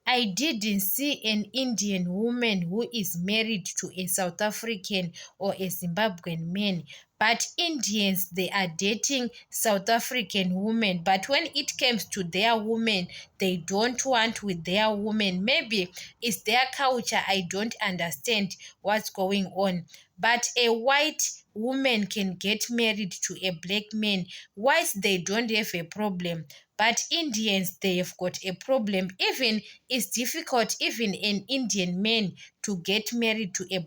I didn't see an Indian woman who is married to a South African or a Zimbabwean man. But Indians, they are dating South African women. But when it comes to their women, they don't want with their women. Maybe it's their culture. I don't understand what's going on. But a white woman can get married to a black man. Whites, they don't have a problem. But Indians, they have got a problem. Even it's difficult, even an Indian man to get married to a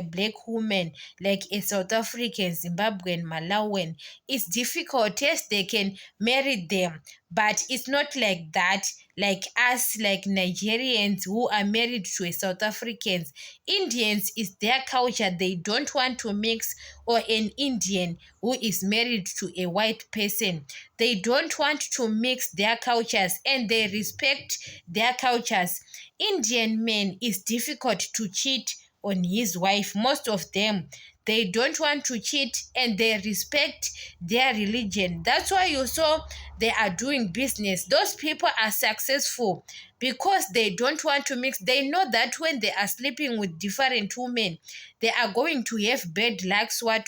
black woman like a South African, Zimbabwean, Malawian. It's difficult. Yes, they can marry them, but it's not like that. Like us, like Nigerians who are married to a South Africans. Indians is their culture. They don't want to mix, or an Indian who is married to a white person. They don't want to mix their cultures and they respect their cultures. Indian men is difficult to cheat on his wife. Most of them, they don't want to cheat and they respect their religion. That's why you saw they are doing business. Those people are successful because they don't want to mix. They know that when they are sleeping with different women, they are going to have bad lucks, what.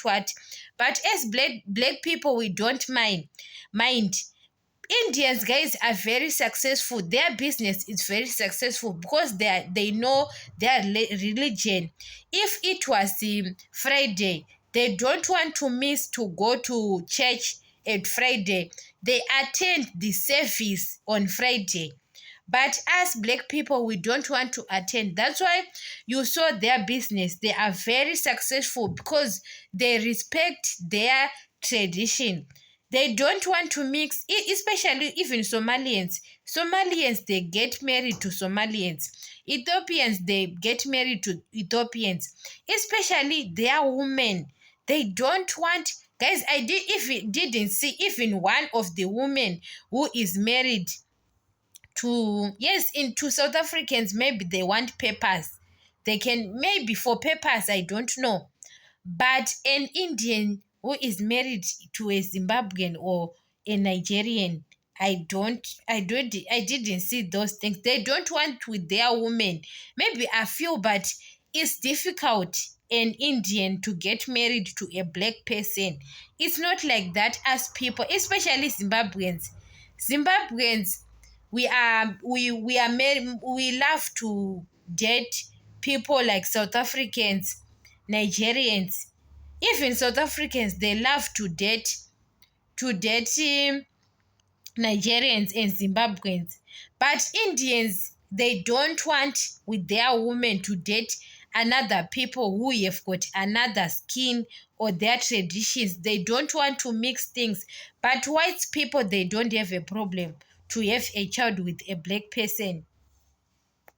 But as black people, we don't mind. Indians guys are very successful. Their business is very successful because they know their religion. If it was Friday, they don't want to miss to go to church at Friday. They attend the service on Friday. But as black people, we don't want to attend. That's why you saw their business. They are very successful because they respect their tradition. They don't want to mix, especially even Somalians. Somalians, they get married to Somalians. Ethiopians, they get married to Ethiopians. Especially their women. They don't want, guys, didn't see even one of the women who is married to, yes, into South Africans. Maybe they want papers. They can, maybe for papers, I don't know. But an Indian who is married to a Zimbabwean or a Nigerian, I didn't see those things. They don't want with their women. Maybe a few, but it's difficult an Indian to get married to a black person. It's not like that as people, especially Zimbabweans. Zimbabweans, we love to date people like South Africans, Nigerians, even South Africans. They love to date Nigerians and Zimbabweans. But Indians, they don't want with their women to date another people who have got another skin or their traditions. They don't want to mix things. But white people, they don't have a problem to have a child with a black person.